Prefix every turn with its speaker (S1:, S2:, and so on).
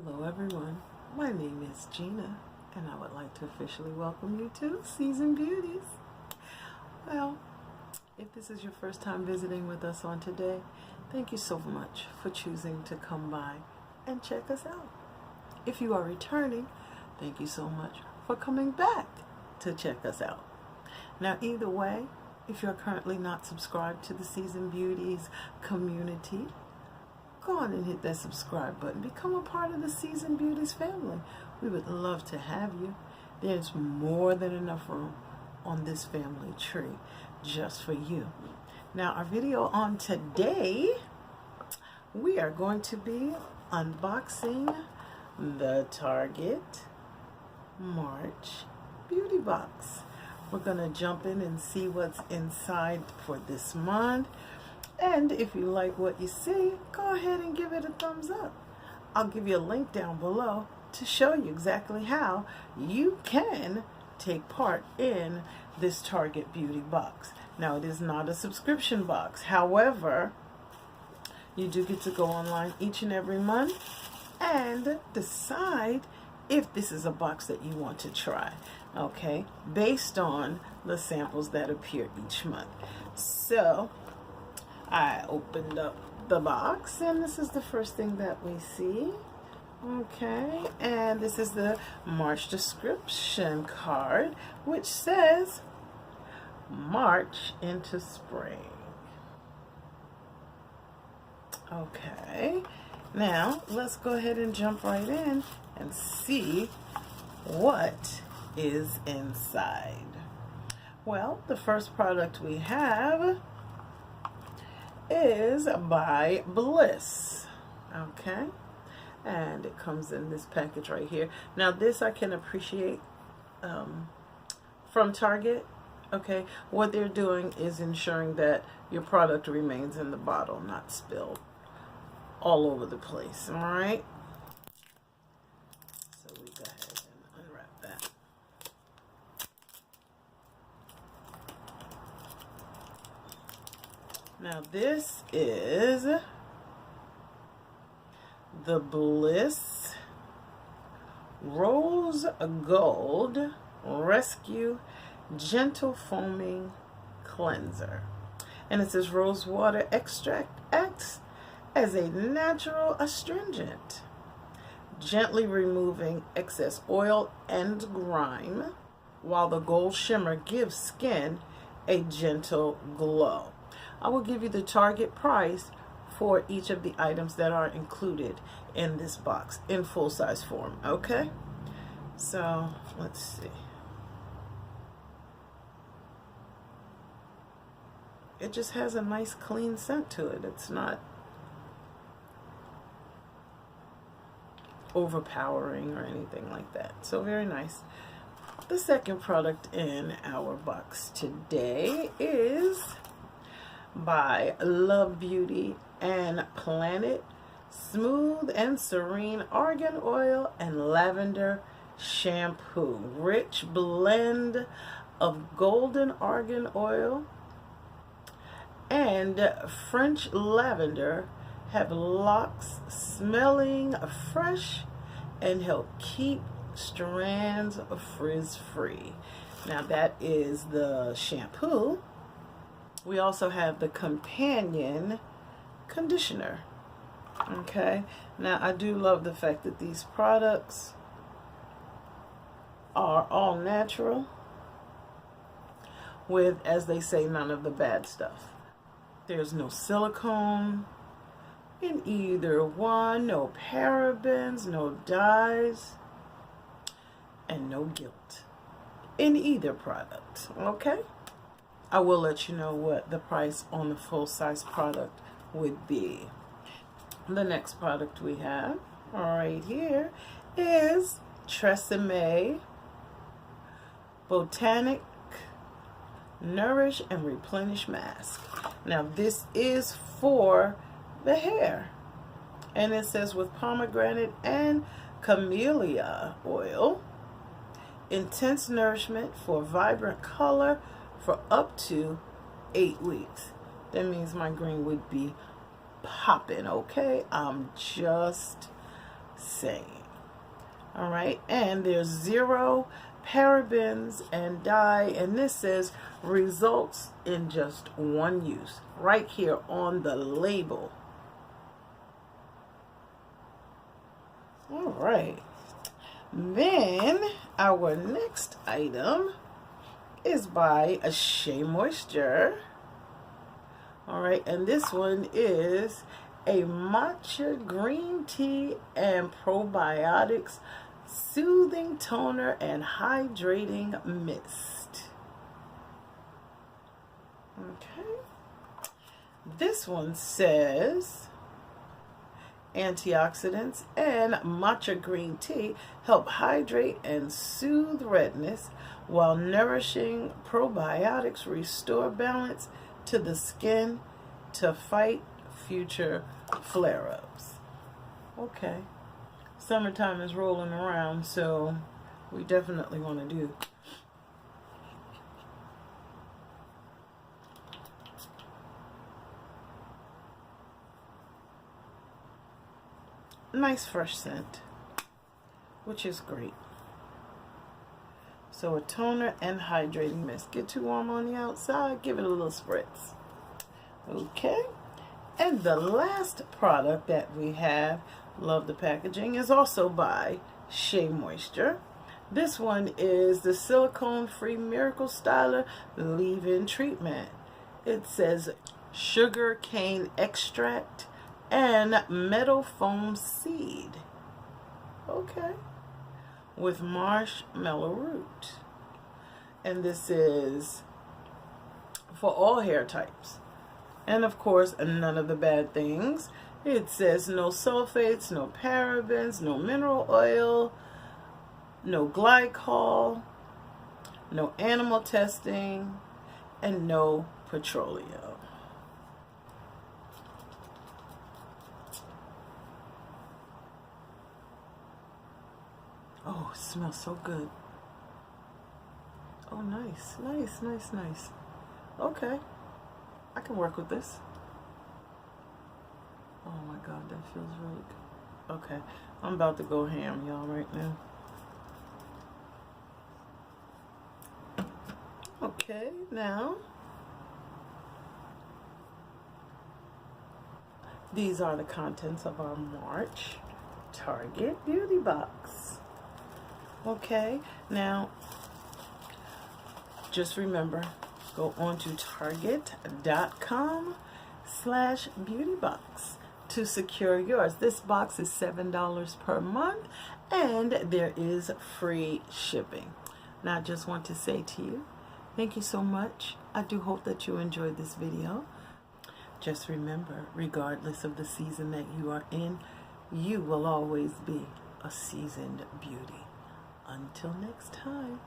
S1: Hello everyone, my name is Gina and I would like to officially welcome you to Seasoned Beauties. Well, if this is your first time visiting with us on today, thank you so much for choosing to come by and check us out. If you are returning, thank you so much for coming back to check us out. Now either way, if you're currently not subscribed to the Seasoned Beauties community, go on and hit that subscribe button. Become a part of the Seasoned Beauties family. We would love to have you. There's more than enough room on this family tree just for you. Now, our video on today, we are going to be unboxing the Target March Beauty Box. We're going to jump in and see what's inside for this month. And if you like what you see, go ahead and give it a thumbs up. I'll give you a link down below to show you exactly how you can take part in this Target Beauty Box. Now, it is not a subscription box. However, you do get to go online each and every month and decide if this is a box that you want to try, okay, based on the samples that appear each month. So I opened up the box and this is the first thing that we see. Okay, and this is the March description card, which says March into spring. Okay, now let's go ahead and jump right in and see what is inside. Well, the first product we have is by Bliss. Okay, and it comes in this package right here. Now this I can appreciate from Target. Okay, what they're doing is ensuring that your product remains in the bottle, not spilled all over the place. All right, so we go ahead and unwrap that. Now this is the Bliss Rose Gold Rescue Gentle Foaming Cleanser. And it says rose water extract acts as a natural astringent, gently removing excess oil and grime, while the gold shimmer gives skin a gentle glow. I will give you the Target price for each of the items that are included in this box in full-size form, okay? So, let's see. It just has a nice clean scent to it. It's not overpowering or anything like that. So, very nice. The second product in our box today is by Love Beauty and Planet Smooth and Serene Argan Oil and Lavender Shampoo. Rich blend of golden argan oil and French lavender have locks smelling fresh and help keep strands frizz-free. Now that is the shampoo. We also have the companion conditioner. Okay, now I do love the fact that these products are all natural with, as they say, none of the bad stuff. There's no silicone in either one, no parabens, no dyes, and no guilt in either product. Okay, I will let you know what the price on the full-size product would be. The next product we have right here is Tresemme Botanic Nourish and Replenish Mask. Now this is for the hair, and it says with pomegranate and camellia oil, intense nourishment for vibrant color for up to 8 weeks. That means my green would be popping, okay? I'm just saying. All right, and there's 0 parabens and dye, and this says results in just 1 use right here on the label. All right, then our next item is by a Shea Moisture. All right, and this one is a matcha green tea and probiotics soothing toner and hydrating mist. Okay, this one says antioxidants and matcha green tea help hydrate and soothe redness, while nourishing probiotics restore balance to the skin to fight future flare-ups. Okay, summertime is rolling around, so we definitely want to do nice fresh scent, which is great. So a toner and hydrating mist. Get too warm on the outside, give it a little spritz. Okay, and the last product that we have, love the packaging, is also by Shea Moisture. This one is the silicone-free Miracle Styler leave-in treatment. It says sugar cane extract and metal foam seed. Okay, with marshmallow root. And this is for all hair types. And of course, none of the bad things. It says no sulfates, no parabens, no mineral oil, no glycol, no animal testing, and no petroleum. Oh, it smells so good. Oh, nice, nice, nice, nice. Okay, I can work with this. Oh my God, that feels really good. Okay, I'm about to go ham, y'all, right now. Okay, now, these are the contents of our March Target beauty box. Okay, now, just remember, go on to target.com/beautybox to secure yours. This box is $7 per month, and there is free shipping. Now, I just want to say to you, thank you so much. I do hope that you enjoyed this video. Just remember, regardless of the season that you are in, you will always be a seasoned beauty. Until next time.